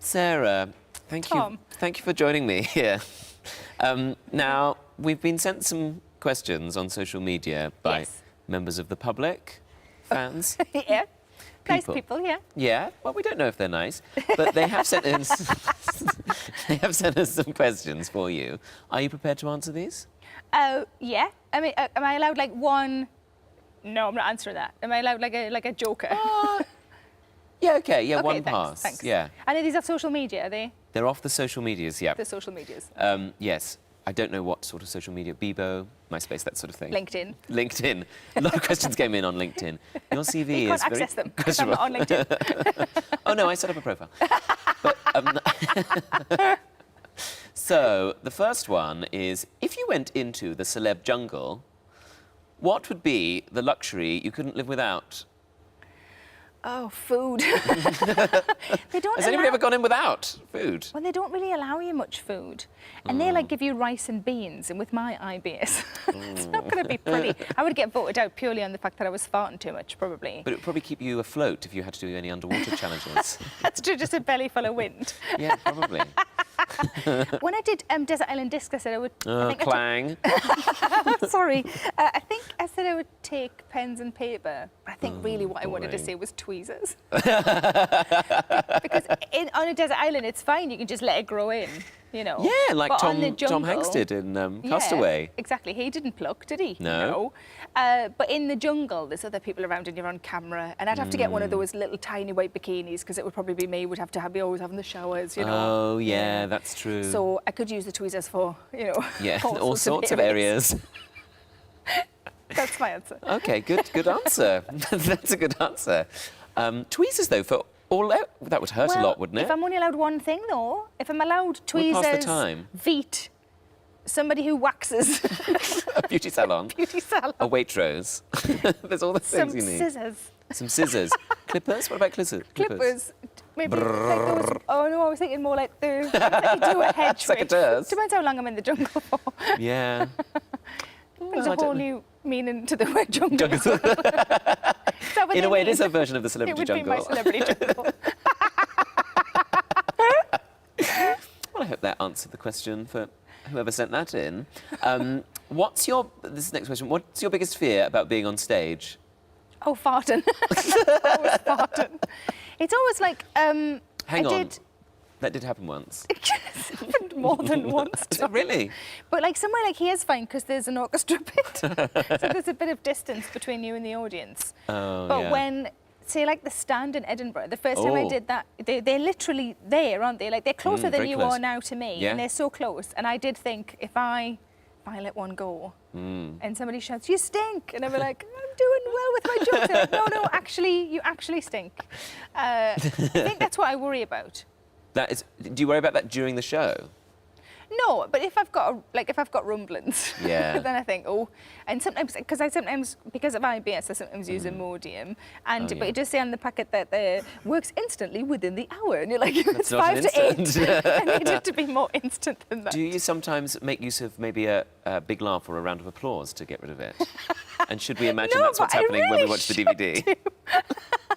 Sarah, thank you for joining me here. Now, we've been sent some questions on social media by members of the public, fans. Yeah. Nice people, yeah. Yeah, well, we don't know if they're nice, but they have sent us they have sent us some questions for you. Are you prepared to answer these? Yeah. I mean, am I allowed like one? No, I'm not answering that. Am I allowed like a joker? Yeah, okay, yeah, Okay, one thanks, pass. thanks. Yeah. And are these off social media, are they? They're off the social medias, yeah. The social medias. Yes. I don't know what sort of social media, Bebo, MySpace, that sort of thing. LinkedIn. LinkedIn. A lot of questions came in on LinkedIn. Your CV You is can't very access them because I'm not on LinkedIn. Oh, no, I set up a profile. But, so, the first one is, if you went into the celeb jungle, what would be the luxury you couldn't live without? Oh, food. They don't. Has anybody ever gone in without food? Well, they don't really allow you much food. And they like give you rice and beans, and with my IBS, it's not going to be pretty. I would get voted out purely on the fact that I was farting too much, probably. But it would probably keep you afloat if you had to do any underwater challenges. That's true, just a belly full of wind. Yeah, probably. When I did Desert Island Disc, I said I would... Clang. Sorry. I think I said I would take pens and paper. But I think really what I wanted to say was tweezers. Because on a desert island, it's fine. You can just let it grow in, you know. Yeah, like but Tom Hanks did in Castaway. Yeah, exactly. He didn't pluck, did he? No. But in the jungle, there's other people around and you're on camera. And I'd have to get one of those little tiny white bikinis because it would probably be me. Would have to be always having the showers, you know. Oh, yeah, that's true. So I could use the tweezers for, you know, yeah, all sorts of areas. That's my answer. OK, good answer. That's a good answer. Tweezers, though, for all out, that would hurt a lot, wouldn't it? If I'm only allowed one thing, though, if I'm allowed tweezers, pass the time. Veet, somebody who waxes. A beauty salon. Beauty salon. A Waitrose. There's all the things you need. Some scissors. Some scissors. Clippers? What about clippers? Clippers. Maybe like those. Oh, no, I was thinking more like the... Like you do a hedge with. Secateurs. Depends how long I'm in the jungle for. Yeah. There's a whole new meaning to the word jungle. In a way, it is a version of the celebrity jungle. It would be my celebrity jungle. Well, I hope that answered the question for whoever sent that in. This is the next question. What's your biggest fear about being on stage? Oh, farting. Always farting. It's always like, Hang on. That did happen once. It's happened more than once. Really? But like somewhere like here's fine because there's an orchestra pit. So there's a bit of distance between you and the audience. Oh, but yeah. when, say like the Stand in Edinburgh, the first time I did that, they're literally there, aren't they? Like they're closer than you are now to me. Yeah. And they're so close. And I did think if I let one go and somebody shouts, "You stink!" and I'll be like, "I'm doing well with my jokes." They're like, no, actually, you actually stink. I think that's what I worry about. Do you worry about that during the show? No, but if I've got rumblings, yeah. then I think, oh, and sometimes because of IBS, I sometimes use Imodium, and but it does say on the packet that it works instantly within the hour, and you're like, it's 5 to 8. I need it to be more instant than that. Do you sometimes make use of maybe a big laugh or a round of applause to get rid of it? And should we imagine that's what's happening when we watch the DVD?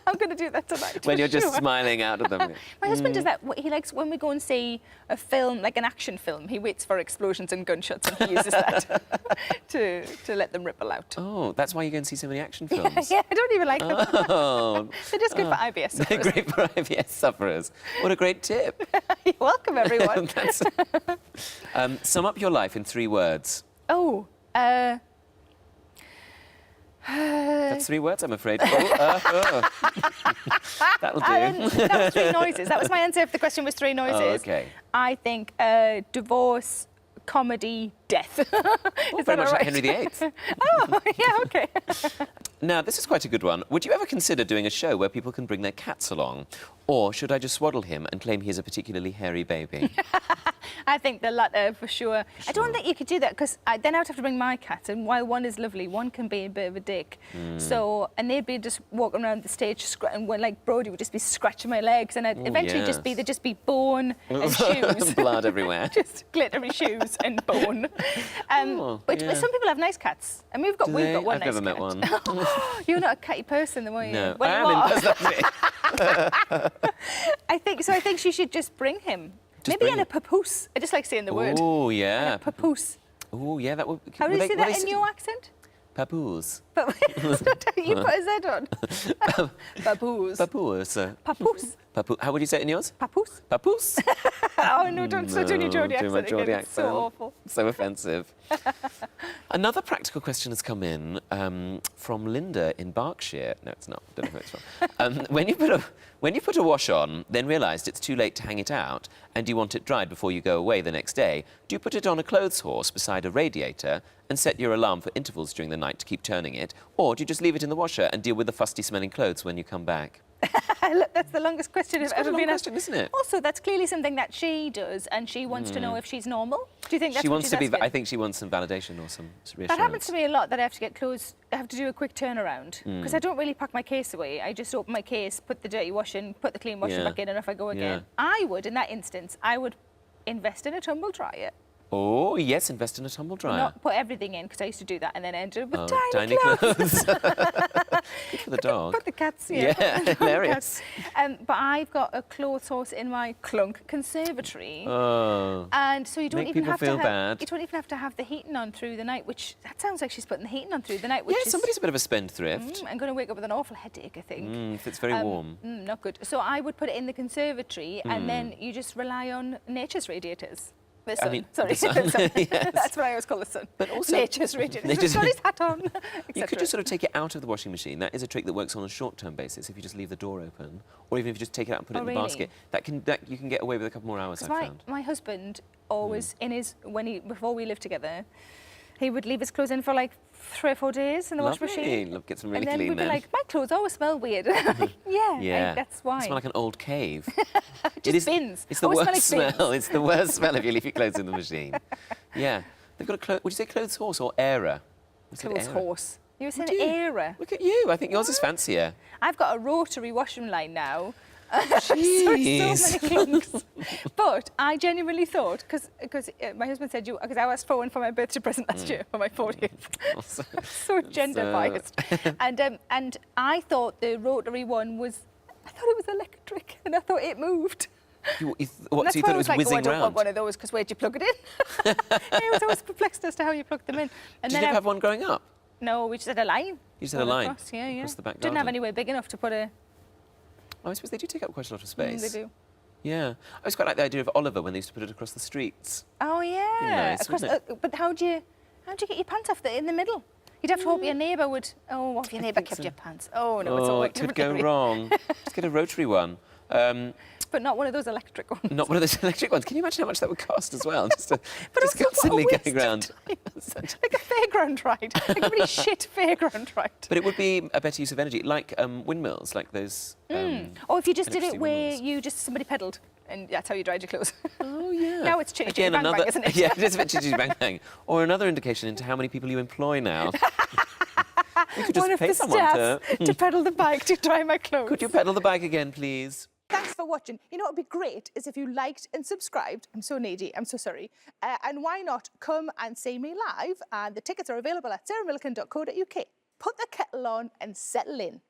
I'm going to do that tonight. When you're just smiling out at them. My husband does that. He likes when we go and see a film, like an action film, he waits for explosions and gunshots and he uses that to let them ripple out. Oh, that's why you go and see so many action films? Yeah, I don't even like them. Oh. They're just good for IBS sufferers. They're great for IBS sufferers. What a great tip. You're welcome, everyone. Sum up your life in 3 words. Oh, That's 3 words, I'm afraid. That'll do. That was 3 noises. That was my answer if the question was 3 noises. Oh, OK. I think divorce, comedy, death. Is Very that much all like right? Henry VIII. Oh, yeah, OK. Now, this is quite a good one. Would you ever consider doing a show where people can bring their cats along? Or should I just swaddle him and claim he is a particularly hairy baby? I think the latter for sure. I don't think you could do that because then I would have to bring my cat, and while one is lovely, one can be a bit of a dick. So, and they'd be just walking around the stage, and when like Brody would just be scratching my legs, and I'd eventually they'd just be bone and shoes, blood everywhere, just glittery shoes and bone. But some people have nice cats, and we've got one. I've never met one. You're not a catty person, then, were you? No, Well, I am in person. I think she should just bring him. Maybe in a papoose. I just like saying the word. Oh, yeah. In a papoose. Oh, yeah, that would... How do you say that in your accent? Papoose. That's not how you put a Z on. Papoose. Papoose. Papoose. How would you say it in yours? Papoose. Papoose? Oh, no, don't start doing your Geordie accent again. It's so awful. So offensive. Another practical question has come in from Linda in Berkshire. No, it's not. I don't know who it's from. When you put a wash on, then realised it's too late to hang it out, and you want it dried before you go away the next day, do you put it on a clothes horse beside a radiator and set your alarm for intervals during the night to keep turning it, or do you just leave it in the washer and deal with the fusty-smelling clothes when you come back? Look, that's the longest question I've ever been asked. Isn't it? Also, that's clearly something that she does, and she wants to know if she's normal. Do you think that's what she's asking? I think she wants some validation or some reassurance. That happens to me a lot, that I have to get clothes, I have to do a quick turnaround. Because I don't really pack my case away. I just open my case, put the dirty washing, put the clean washing back in, and off I go again. I would, in that instance, I would invest in a tumble dryer. Oh, yes, invest in a tumble dryer. Not put everything in, because I used to do that, and then end up with tiny clothes. Good for the dog. Put the cats, Yeah, hilarious. But I've got a clothes horse in my clunk conservatory. Oh. And so you don't Make even people have feel to bad. you don't even have to have the heating on through the night, which that sounds like she's putting the heating on through the night, which is somebody's a bit of a spendthrift. I'm going to wake up with an awful headache, I think. If it's very warm. Not good. So I would put it in the conservatory, and then you just rely on nature's radiators. The sun. I mean, sorry, the sun. the sun. Yes. That's what I always call the sun. But also nature's radiators. He's got his hat on. You could just sort of take it out of the washing machine. That is a trick that works on a short-term basis. If you just leave the door open, or even if you just take it out and put it in the basket, that you can get away with a couple more hours. I've found. My husband always before we lived together, he would leave his clothes in for like 3 or 4 days in the washing machine. Get some really and then clean we'd be like, my clothes always smell weird. That's why. It smells like an old cave. Just bins. It's the worst smell. Bins. It's the worst smell if you leave your clothes in the machine. Yeah. They've got a would you say clothes horse or era? Clothes horse. You were saying era. Look at you. I think yours is fancier. I've got a rotary washing line now. Jeez. So many clunks. But I genuinely thought, because my husband said because I asked for one for my birthday present last year for my 40th. So gender biased. And I thought the rotary one was, I thought it was electric, and I thought it moved. So you thought it was whizzing I don't round? want one of those, because where'd you plug it in? I was always perplexed as to how you plug them in. And Did you have one growing up? No, we just had a line. You just had a line? Across, yeah. Across the back Didn't have garden. anywhere big enough to put a... Oh, I suppose they do take up quite a lot of space. They do. Yeah. I always quite like the idea of Oliver when they used to put it across the streets. Oh, yeah. Nice, wouldn't it? But how'd you get your pants off in the middle? You'd have to hope your neighbour would... Oh, what if your neighbour kept your pants? Oh, no, it's all it could go wrong. Just get a rotary one. But not one of those electric ones. Not one of those electric ones. Can you imagine how much that would cost as well? Just constantly going around. Like a fairground ride. Like a really shit fairground ride. But it would be a better use of energy, like windmills, like those... Or if you just did it where windmills. somebody pedalled, and that's how you dried your clothes. Oh, yeah. Now it's changing. Again, Bang, bang, isn't it? Yeah, it is a bit chitty bang bang. Or another indication into how many people you employ now. You could just one of pay the someone staff to pedal the bike to dry my clothes. Could you pedal the bike again, please? Thanks for watching. You know what would be great is if you liked and subscribed. I'm so needy, I'm so sorry. And why not come and see me live? And the tickets are available at sarahmillican.co.uk. Put the kettle on and settle in.